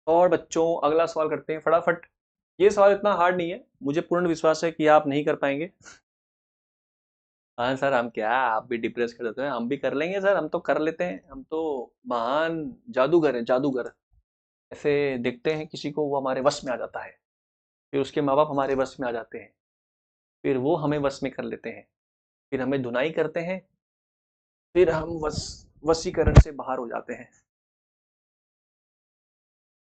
और बच्चों अगला सवाल करते हैं फटाफट। ये सवाल इतना हार्ड नहीं है, मुझे पूर्ण विश्वास है कि आप नहीं कर पाएंगे। हाँ सर, हम क्या, आप भी डिप्रेस कर देते हैं, हम भी कर लेंगे सर, हम तो कर लेते हैं, हम तो महान जादूगर हैं, जादूगर। ऐसे देखते हैं किसी को, वो हमारे वश में आ जाता है, फिर उसके माँ बाप हमारे वश में आ जाते हैं, फिर वो हमें वश में कर लेते हैं, फिर हमें धुनाई करते हैं, फिर हम वशीकरण से बाहर हो जाते हैं।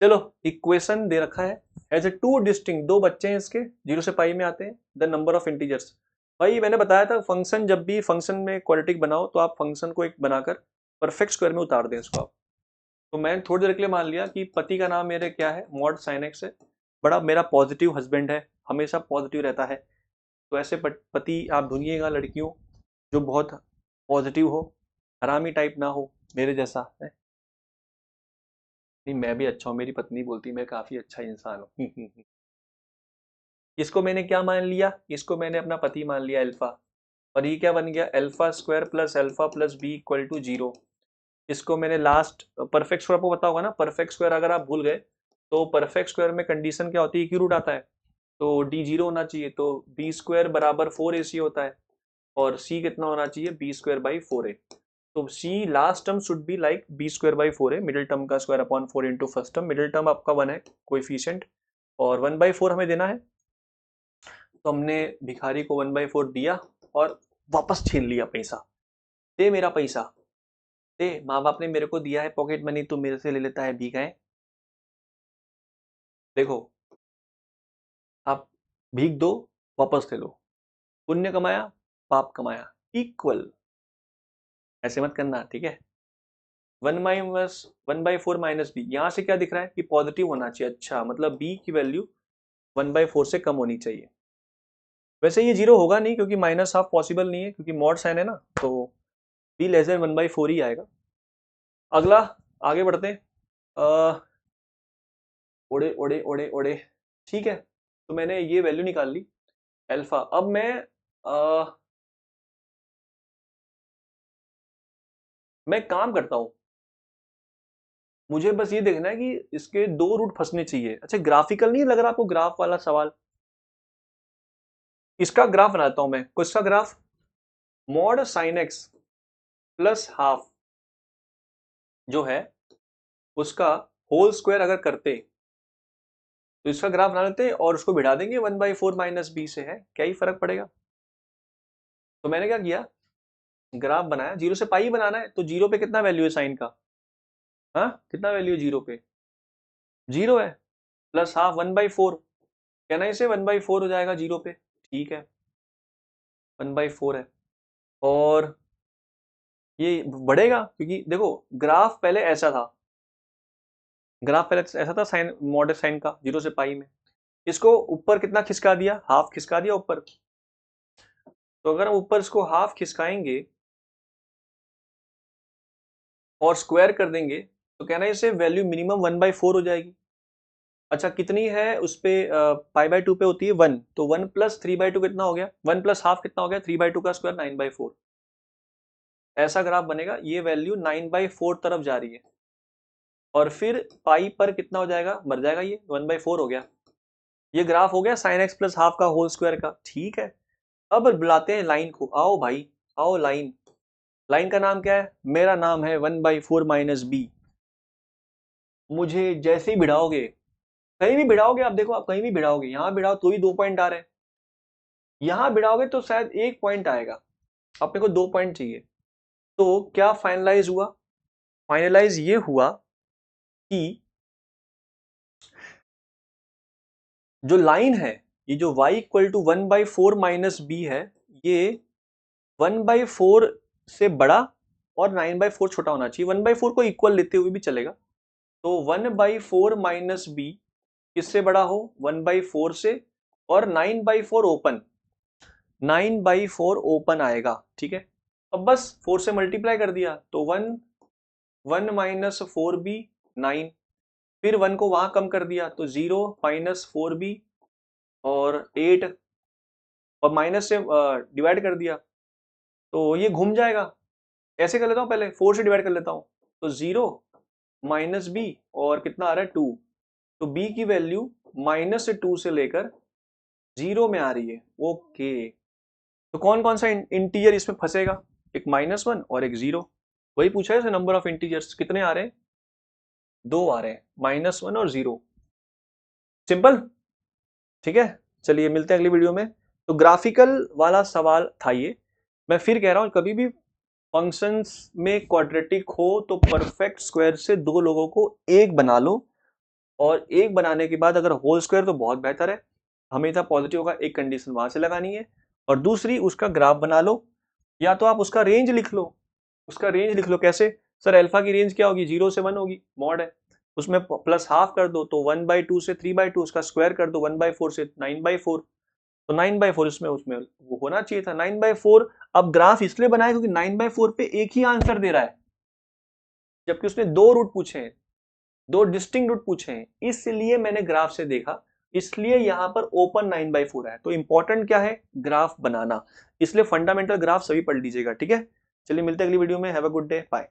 चलो, इक्वेशन दे रखा है। एज ए टू डिस्टिंग, दो बच्चे हैं इसके, जीरो से पाई में आते हैं, द नंबर ऑफ इंटीजर्स। भाई मैंने बताया था, फंक्शन जब भी फंक्शन में क्वाड्रेटिक बनाओ तो आप फंक्शन को एक बनाकर परफेक्ट स्क्वायर में उतार दें इसको आप। तो मैंने थोड़ी देर के लिए मान लिया कि पति का नाम मेरे क्या है, मॉड साइन एक्स है, बड़ा मेरा पॉजिटिव हस्बैंड है, हमेशा पॉजिटिव रहता है। तो ऐसे पति आप ढूंढिएगा लड़कियों, जो बहुत पॉजिटिव हो, हरामी टाइप ना हो, मेरे जैसा है। नहीं, मैं भी अच्छा हूँ, मेरी पत्नी बोलती मैं काफी अच्छा इंसान हूँ। इसको मैंने क्या मान लिया, इसको मैंने अपना पति मान लिया अल्फा। और ये क्या बन गया, alpha square plus alpha plus B equal to zero. इसको मैंने लास्ट परफेक्ट स्क्वायर, आपको पता होगा ना, परफेक्ट स्क्वायर अगर आप भूल गए तो परफेक्ट स्क्वायर में कंडीशन क्या होती है, क्यू रूट आता है, तो डी जीरो होना चाहिए, तो बी स्क्वायर बराबर फोर ए सी होता है, और सी कितना होना चाहिए, B square by four A. तो C last term should be like B square by four है, मिडिल टर्म का square upon four into first term, middle term आपका वन है कोएफिशिएंट, और वन बाई फोर हमें देना है। तो हमने भिखारी को वन बाई फोर दिया और वापस छीन लिया पैसा। दे मेरा पैसा, दे, माँ बाप ने मेरे को दिया है पॉकेट मनी, तू मेरे से ले लेता है भीख है। देखो, आप भीख दो, वापस ले लो, पुण्य कमाया, पाप कमाया, इक्वल। ऐसे मत करना, ठीक है। One by four minus B, यहां से क्या दिख रहा है कि पॉजिटिव होना चाहिए, अच्छा मतलब बी की वैल्यू वन बाई फोर से कम होनी चाहिए। वैसे ये जीरो होगा नहीं, क्योंकि माइनस हाफ पॉसिबल नहीं है, क्योंकि मॉड साइन है ना, तो B less than one by four ही आएगा। अगला, आगे बढ़ते हैं। ओड़े ओड़े ओड़े ओड़े, ठीक है। तो मैंने ये वैल्यू निकाल ली अल्फा। अब मैं काम करता हूं, मुझे बस ये देखना है कि इसके दो रूट फंसने चाहिए। अच्छा, ग्राफिकल नहीं लग रहा आपको, ग्राफ वाला सवाल? इसका ग्राफ बनाता हूं मैं, किसका graph, mod sine x plus half जो है उसका होल स्क्वायर अगर करते, तो इसका ग्राफ बना लेते हैं और उसको बिठा देंगे one by four minus B से, है क्या ही फर्क पड़ेगा। तो मैंने क्या किया, ग्राफ बनाया, जीरो से पाई बनाना है, तो जीरो पे कितना वैल्यू है साइन का, हाँ कितना वैल्यू है जीरो पे, जीरो है, plus half one by four, कहना इसे वन बाई फोर हो जाएगा जीरो पे, ठीक है, वन बाई फोर है। और ये बढ़ेगा, क्योंकि देखो ग्राफ पहले ऐसा था, ग्राफ पहले ऐसा था साइन, मॉडल साइन का, जीरो से पाई में, इसको ऊपर कितना खिसका दिया, हाफ खिसका दिया ऊपर। तो अगर हम ऊपर इसको हाफ खिसकाएंगे और स्क्वायर कर देंगे, तो कहना है इसे value minimum one by four हो जाएगी। अच्छा कितनी है उस पे, पाई बाई टू पे होती है वन, तो one plus three by two कितना हो गया, वन प्लस हाफ कितना हो गया, थ्री बाई टू का स्क्वायर, नाइन बाई फोर। ऐसा ग्राफ बनेगा, ये वैल्यू नाइन बाई फोर तरफ जा रही है, और फिर पाई पर कितना हो जाएगा, मर जाएगा, ये वन बाई फोर हो गया। ये ग्राफ हो गया साइन एक्स प्लस हाफ का होल स्क्वायर का, ठीक है। अब बुलाते हैं लाइन को, आओ भाई, आओ लाइन। लाइन का नाम क्या है, मेरा नाम है one by four minus B. मुझे जैसे ही भिड़ाओगे, कहीं भी भिड़ाओगे, आप देखो, आप कहीं भी भिड़ाओगे, यहां भिड़ाओ तो ही दो पॉइंट आ रहे हैं, यहां भिड़ाओगे तो शायद एक पॉइंट आएगा, अपने को दो पॉइंट चाहिए। तो क्या फाइनलाइज हुआ, फाइनलाइज ये हुआ कि जो लाइन है, ये जो y equal to one by four minus B है, ये वन बाई फोर से बड़ा और नाइन बाई फोर छोटा होना चाहिए, वन बाई फोर को इक्वल लेते हुए भी चलेगा। तो one by four minus B किससे बड़ा हो, वन बाई फोर से, और nine by four open, nine by four open आएगा, ठीक है। अब बस फोर से मल्टीप्लाई कर दिया, तो one, one minus four B, nine, फिर वन को वहां कम कर दिया, तो जीरो माइनस फोर बी और एट, और माइनस से डिवाइड कर दिया, तो ये घूम जाएगा। ऐसे कर लेता हूँ, पहले फोर से डिवाइड कर लेता हूँ, तो जीरो माइनस बी और कितना आ रहा है, टू, तो b की वैल्यू -2 से लेकर 0 में आ रही है। ओके, तो कौन कौन सा इंटीजर इसमें फंसेगा? एक -1 और एक 0। वही पूछा है, नंबर ऑफ इंटीजर्स कितने आ रहे हैं? 2 आ रहे हैं, -1 और 0। सिंपल, ठीक है। चलिए मिलते हैं अगली वीडियो में। तो ग्राफिकल वाला सवाल था ये। मैं फिर कह रहा हूं, कभी भी फंक्शंस में क्वाड्रेटिक हो तो परफेक्ट स्क्वायर से दो लोगों को एक बना लो, और एक बनाने के बाद अगर होल स्क्वायर तो बहुत बेहतर है, हमेशा पॉजिटिव होगा, एक कंडीशन वहां से लगानी है। और दूसरी, उसका ग्राफ बना लो, या तो आप उसका रेंज लिख लो। उसका रेंज लिख लो कैसे? सर अल्फा की रेंज क्या होगी? 0 से 1 होगी, मॉड है। उसमें प्लस हाफ कर दो तो 1/2 से 3/2, उसका स्क्वायर कर दो 1/4 से 9/4, तो 9/4 इसमें उसमें वो होना चाहिए था 9/4। अब ग्राफ इसलिए बनाया क्योंकि 9/4 पे एक ही आंसर दे रहा है, जबकि उसने दो रूट पूछे हैं, दो डिस्टिंक्ट रूट पूछे हैं, इसलिए मैंने ग्राफ से देखा, इसलिए यहां पर ओपन 9/4 है। तो इंपॉर्टेंट क्या है? ग्राफ बनाना। इसलिए फंडामेंटल ग्राफ सभी पढ़ लीजिएगा, ठीक है। चलिए मिलते हैं अगली वीडियो में। Have a good day, bye.